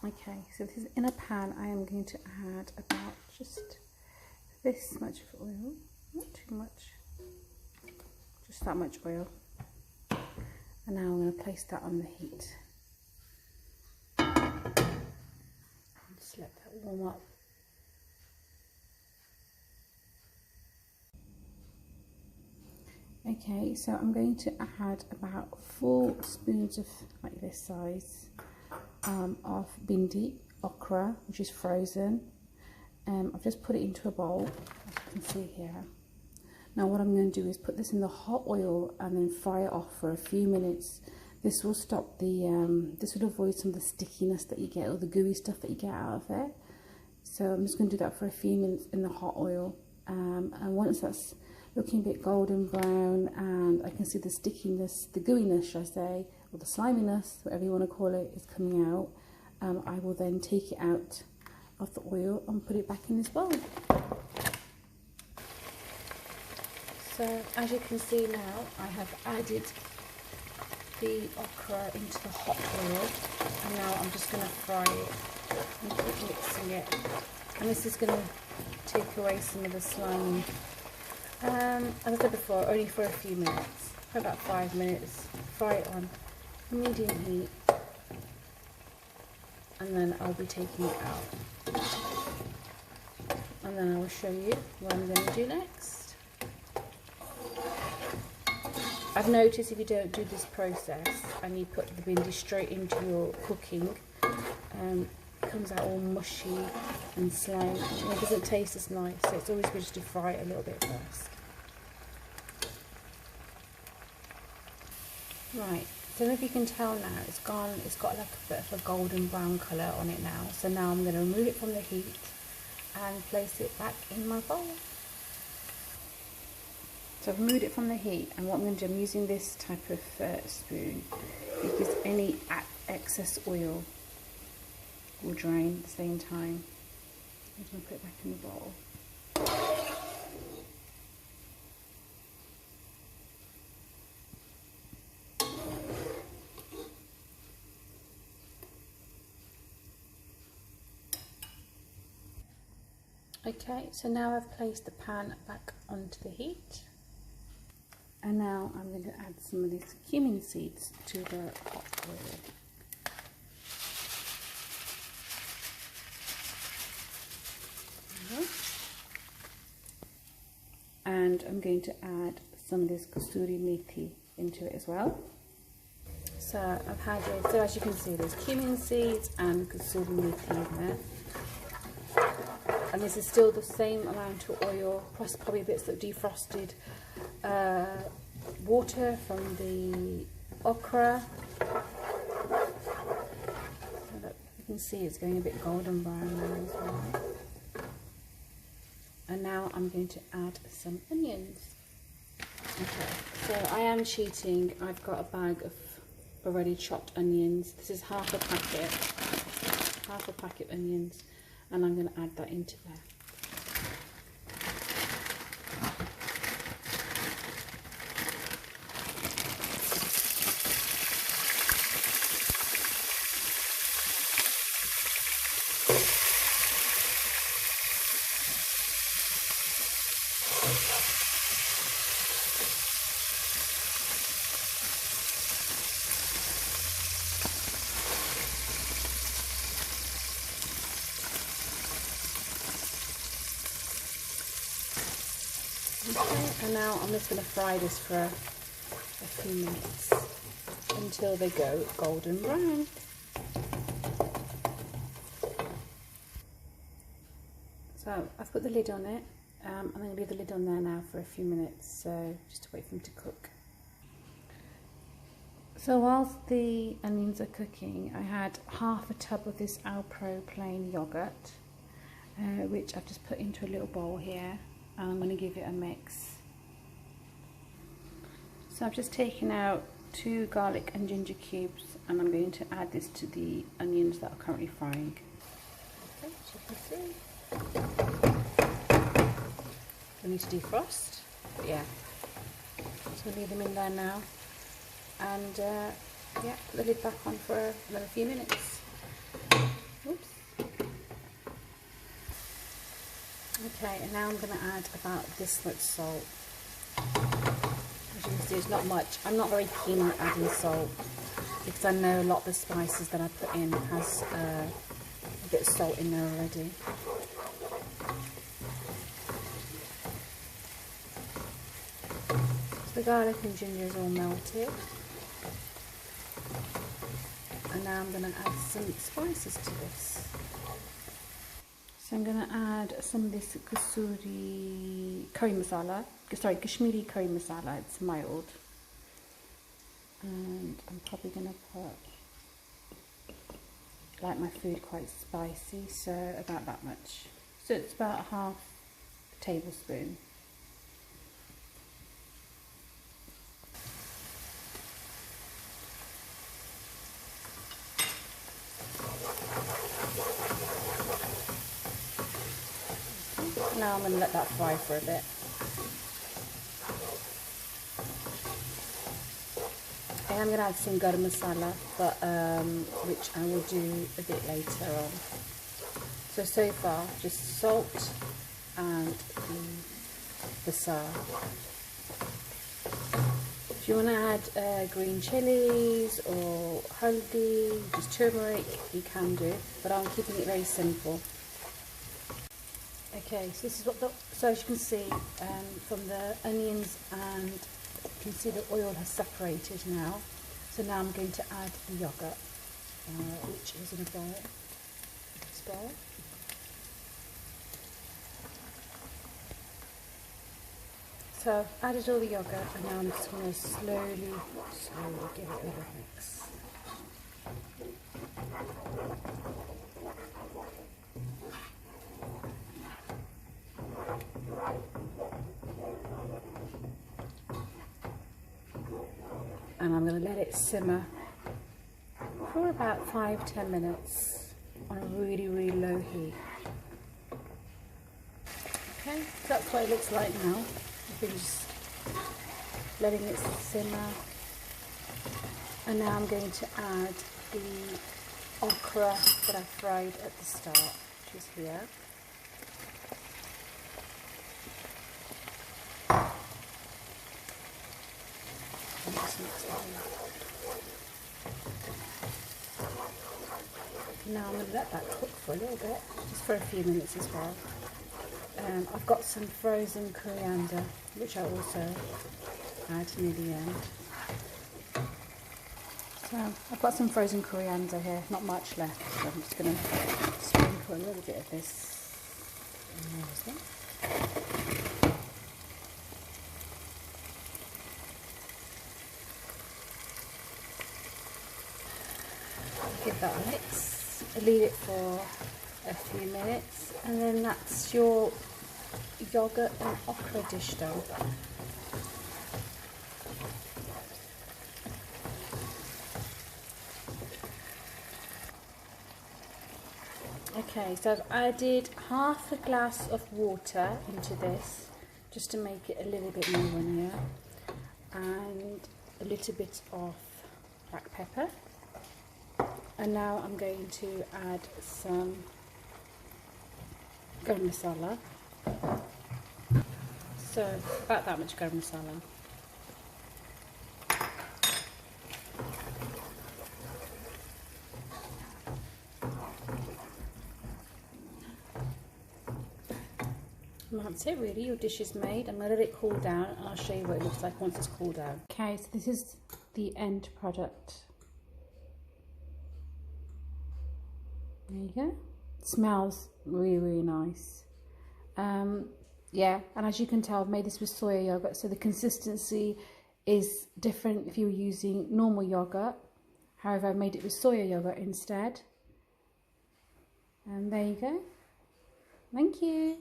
Okay, so this is in a pan. I am going to add about just this much of oil, not too much, just that much oil. And now I'm going to place that on the heat. Just let that warm up. Okay, so I'm going to add about 4 spoons of, like this size, of bindi, okra, which is frozen. I've just put it into a bowl, as you can see here. Now what I'm going to do is put this in the hot oil and then fry it off for a few minutes. This will stop the, this will avoid some of the stickiness that you get, or the gooey stuff that you get out of it. So I'm just going to do that for a few minutes in the hot oil. And once that's looking a bit golden brown and I can see the stickiness, the gooiness should I say, or the sliminess, whatever you want to call it, is coming out, I will then take it out of the oil and put it back in this bowl. So as you can see now, I have added the okra into the hot oil, and now I'm just going to fry it and keep mixing it. And this is going to take away some of the slime. As I said before, only for a few minutes, for about 5 minutes. Fry it on medium heat, and then I'll be taking it out. And then I will show you what I'm going to do next. I've noticed if you don't do this process and you put the bindi straight into your cooking, it comes out all mushy and slimy, and it doesn't taste as nice, so it's always good to fry it a little bit first. Right, so if you can tell now, it's got like a bit of a golden brown colour on it now. So now I'm going to remove it from the heat and place it back in my bowl. So I've removed it from the heat, and what I'm going to do, I'm using this type of spoon, because any excess oil will drain at the same time. I'm just going to put it back in the bowl. Okay, so now I've placed the pan back onto the heat, and now I'm going to add some of these cumin seeds to the hot oil. And I'm going to add some of this kasuri methi into it as well. So I've had it, so as you can see, there's cumin seeds and kasuri methi in there. And this is still the same amount of oil, plus probably bits of defrosted water from the okra. So that you can see it's going a bit golden brown now as well. And now I'm going to add some onions. Okay, so I am cheating. I've got a bag of already chopped onions. This is half a packet onions. And I'm going to add that into there. Okay, and now I'm just going to fry this for a few minutes until they go golden brown. So I've put the lid on it. I'm going to leave the lid on there now for a few minutes, so just to wait for them to cook. So whilst the onions are cooking, I had half a tub of this Alpro plain yogurt, which I've just put into a little bowl here. And I'm going to give it a mix. So I've just taken out 2 garlic and ginger cubes, and I'm going to add this to the onions that are currently frying. Okay, as you can see, we need to defrost, but yeah, just going to leave them in there now, and yeah, put the lid back on for another few minutes. Okay, and now I'm going to add about this much salt. As you can see, it's not much. I'm not very keen on adding salt because I know a lot of the spices that I put in has a bit of salt in there already. So the garlic and ginger is all melted. And now I'm going to add some spices to this. So I'm going to add some of this Kashmiri curry masala. It's mild. And I'm probably going to put, like my food quite spicy, so about that much. So it's about a half tablespoon. Now I'm going to let that fry for a bit. I'm going to add some garam masala, but which I will do a bit later on. So far, just salt and the basal. If you want to add green chilies or haldi, just turmeric, you can do, but I'm keeping it very simple. Okay, so this is what so as you can see from the onions, and you can see the oil has separated now. So now I'm going to add the yogurt, which is in a bowl. So I've added all the yogurt, and now I'm just going to slowly give it a little mix. And I'm going to let it simmer for about 5–10 minutes on a really, really low heat. Okay, so that's what it looks like now. I've been just letting it simmer. And now I'm going to add the okra that I fried at the start, which is here. Now I'm going to let that cook for a little bit, just for a few minutes as well. I've got some frozen coriander, which I also add near the end. So I've got some frozen coriander here, not much left, so I'm just going to sprinkle a little bit of this in there as well. Give that a mix, leave it for a few minutes, and then that's your yogurt and okra dish done. Okay, so I've added half a glass of water into this just to make it a little bit more runnier, and a little bit of black pepper. And now I'm going to add some garam masala. So about that much garam masala. And that's it really, your dish is made. I'm going to let it cool down, and I'll show you what it looks like once it's cooled down. Okay, so this is the end product. There you go. It smells really, really nice. Yeah, and as you can tell, I've made this with soya yogurt, so the consistency is different if you were using normal yogurt. However, I've made it with soya yogurt instead. And there you go. Thank you.